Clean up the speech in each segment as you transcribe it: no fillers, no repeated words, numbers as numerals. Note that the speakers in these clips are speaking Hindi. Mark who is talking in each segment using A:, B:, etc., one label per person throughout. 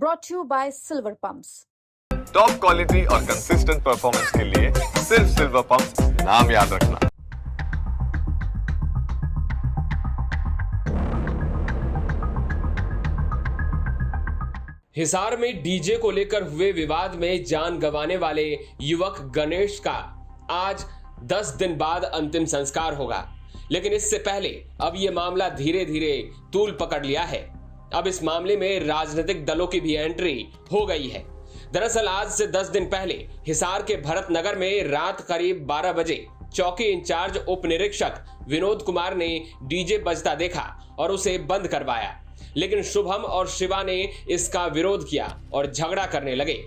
A: brought to you by Silver Pumps.
B: Top quality और कंसिस्टेंट परफॉर्मेंस के लिए सिर्फ सिल्वर पंप्स नाम याद रखना।
C: हिसार में डीजे को लेकर हुए विवाद में जान गंवाने वाले युवक गणेश का आज 10 दिन बाद अंतिम संस्कार होगा। लेकिन इससे पहले अब यह मामला धीरे धीरे तूल पकड़ लिया है। अब इस मामले में राजनीतिक दलों की भी एंट्री हो गई है। दरअसल आज से 10 दिन पहले हिसार के भरतनगर में रात करीब 12 बजे चौकी इंचार्ज उप निरीक्षक विनोद कुमार ने डीजे बजता देखा और उसे बंद करवाया। लेकिन शुभम और शिवा ने इसका विरोध किया और झगड़ा करने लगे,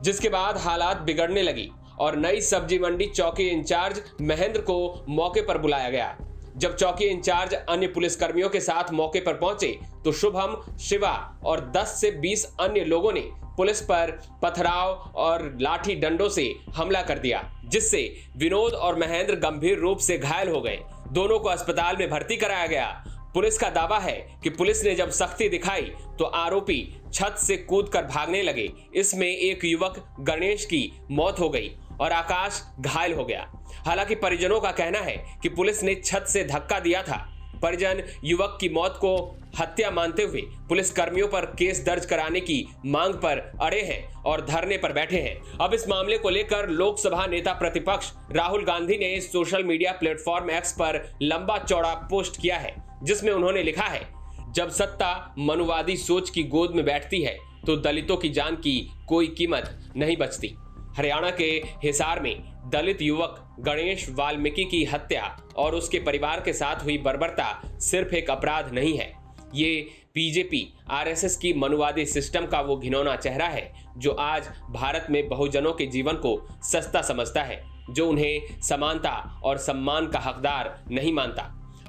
C: जिसके बाद हालात बिगड़ने लगी और नई सब्जी मंडी चौकी इंचार्ज महेंद्र को मौके पर बुलाया गया। जब चौकी इंचार्ज अन्य पुलिसकर्मियों के साथ मौके पर पहुंचे तो शुभम, शिवा और 10 से 20 अन्य लोगों ने पुलिस पर पथराव और लाठी डंडों से हमला कर दिया, जिससे विनोद और महेंद्र गंभीर रूप से घायल हो गए। दोनों को अस्पताल में भर्ती कराया गया। पुलिस का दावा है कि पुलिस ने जब सख्ती दिखाई तो आरोपी छत से कूदकर भागने लगे। इसमें एक युवक गणेश की मौत हो गई और आकाश घायल हो गया। हालांकि परिजनों का कहना है कि पुलिस ने छत से धक्का दिया था। परिजन युवक की मौत को हत्या मानते हुए पुलिस कर्मियों पर केस दर्ज कराने की मांग पर अड़े हैं और धरने पर बैठे हैं। अब इस मामले को लेकर लोकसभा नेता प्रतिपक्ष राहुल गांधी ने सोशल मीडिया प्लेटफॉर्म एक्स पर लंबा चौड़ा पोस्ट किया है, जिसमें उन्होंने लिखा है, जब सत्ता मनुवादी सोच की गोद में बैठती है तो दलितों की जान की कोई कीमत नहीं बचती। हरियाणा के हिसार में दलित युवक गणेश वाल्मीकि की हत्या और उसके परिवार के साथ हुई बर्बरता सिर्फ एक अपराध नहीं है। ये बीजेपी आरएसएस की मनुवादी सिस्टम का वो घिनौना चेहरा है जो आज भारत में बहुजनों के जीवन को सस्ता समझता है, जो उन्हें समानता और सम्मान का हकदार नहीं मानता।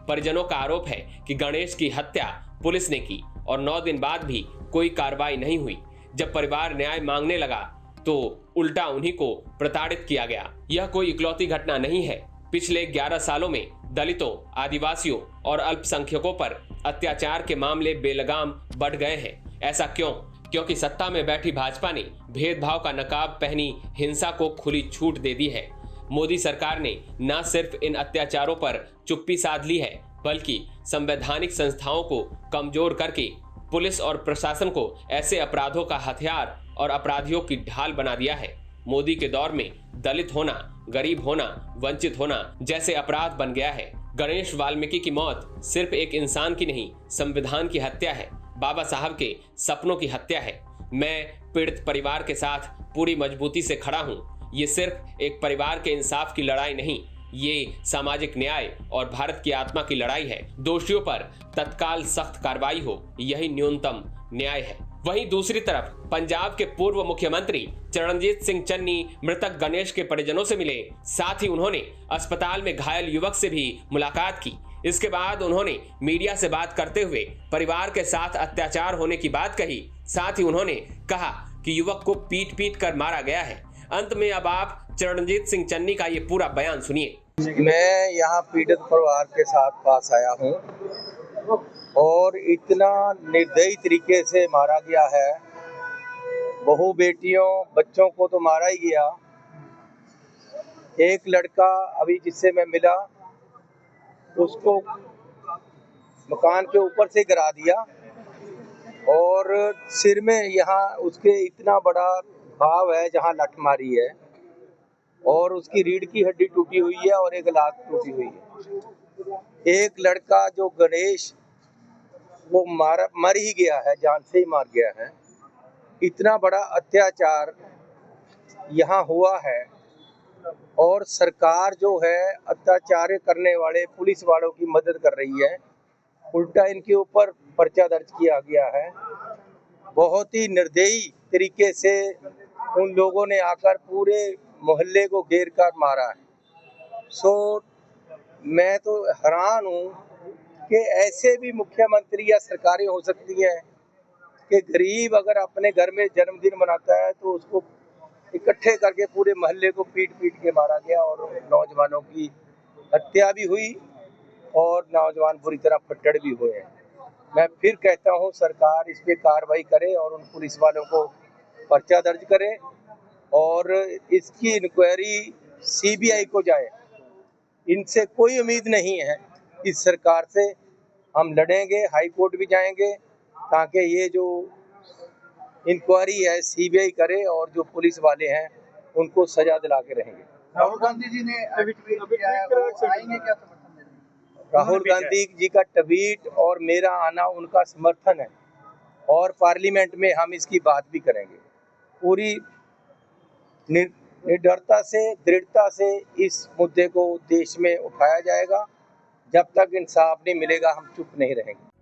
C: परिजनों का आरोप है कि गणेश की हत्या पुलिस ने की और 9 दिन बाद भी कोई कार्रवाई नहीं हुई। जब परिवार न्याय मांगने लगा तो उल्टा उन्हीं को प्रताड़ित किया गया। यह कोई इकलौती घटना नहीं है। पिछले 11 सालों में दलितों, आदिवासियों और अल्पसंख्यकों पर अत्याचार के मामले बेलगाम बढ़ गए हैं। ऐसा क्यों? क्योंकि सत्ता में बैठी भाजपा ने भेदभाव का नकाब पहनी हिंसा को खुली छूट दे दी है। मोदी सरकार ने न सिर्फ इन अत्याचारों पर चुप्पी साध ली है, बल्कि संवैधानिक संस्थाओं को कमजोर करके पुलिस और प्रशासन को ऐसे अपराधों का हथियार और अपराधियों की ढाल बना दिया है। मोदी के दौर में दलित होना, गरीब होना, वंचित होना जैसे अपराध बन गया है। गणेश वाल्मीकि की मौत सिर्फ एक इंसान की नहीं, संविधान की हत्या है, बाबा साहब के सपनों की हत्या है। मैं पीड़ित परिवार के साथ पूरी मजबूती से खड़ा हूं। ये सिर्फ एक परिवार के इंसाफ की लड़ाई नहीं, ये सामाजिक न्याय और भारत की आत्मा की लड़ाई है। दोषियों पर तत्काल सख्त कार्रवाई हो, यही न्यूनतम न्याय है। वहीं दूसरी तरफ पंजाब के पूर्व मुख्यमंत्री चरणजीत सिंह चन्नी मृतक गणेश के परिजनों से मिले। साथ ही उन्होंने अस्पताल में घायल युवक से भी मुलाकात की। इसके बाद उन्होंने मीडिया से बात करते हुए परिवार के साथ अत्याचार होने की बात कही। साथ ही उन्होंने कहा कि युवक को पीट पीट कर मारा गया है। अंत में अब आप चरणजीत सिंह चन्नी का ये पूरा बयान सुनिए।
D: मैं यहाँ पीड़ित परिवार के साथ पास आया हूँ और इतना निर्दयी तरीके से मारा गया है। बहू बेटियों बच्चों को तो मारा ही गया। एक लड़का अभी जिससे मैं मिला उसको मकान के ऊपर से गिरा दिया और सिर में यहाँ उसके इतना बड़ा घाव है जहाँ लठ मारी है और उसकी रीढ़ की हड्डी टूटी हुई है और एक लात टूटी हुई है। एक लड़का जो गणेश वो मर ही गया है, जान से ही मार गया है। इतना बड़ा अत्याचार यहाँ हुआ है और सरकार जो है अत्याचार करने वाले पुलिस वालों की मदद कर रही है। उल्टा इनके ऊपर पर्चा दर्ज किया गया है। बहुत ही निर्दयी तरीके से उन लोगों ने आकर पूरे मोहल्ले को घेर कर मारा है। मैं तो हैरान हूँ कि ऐसे भी मुख्यमंत्री या सरकारें हो सकती हैं कि गरीब अगर अपने घर में जन्मदिन मनाता है तो उसको इकट्ठे करके पूरे मोहल्ले को पीट पीट के मारा गया और नौजवानों की हत्या भी हुई और नौजवान बुरी तरह फट्टड़ भी हुए हैं। मैं फिर कहता हूं सरकार इस पे कार्रवाई करे और उन पुलिस वालों को पर्चा दर्ज करे और इसकी इंक्वायरी सीबीआई को जाए। इनसे कोई उम्मीद नहीं है इस सरकार से। हम लड़ेंगे, हाई कोर्ट भी जाएंगे ताकि ये जो इंक्वायरी है सीबीआई करे और जो पुलिस वाले हैं उनको सजा दिला के रहेंगे।
E: राहुल गांधी जी ने ट्वीट किया है, वो आएंगे क्या समर्थन देने?
D: राहुल गांधी जी का ट्वीट और मेरा आना उनका समर्थन है और पार्लियामेंट में हम इसकी बात भी करेंगे। पूरी निडरता से, दृढ़ता से इस मुद्दे को देश में उठाया जाएगा। जब तक इंसाफ नहीं मिलेगा हम चुप नहीं रहेंगे।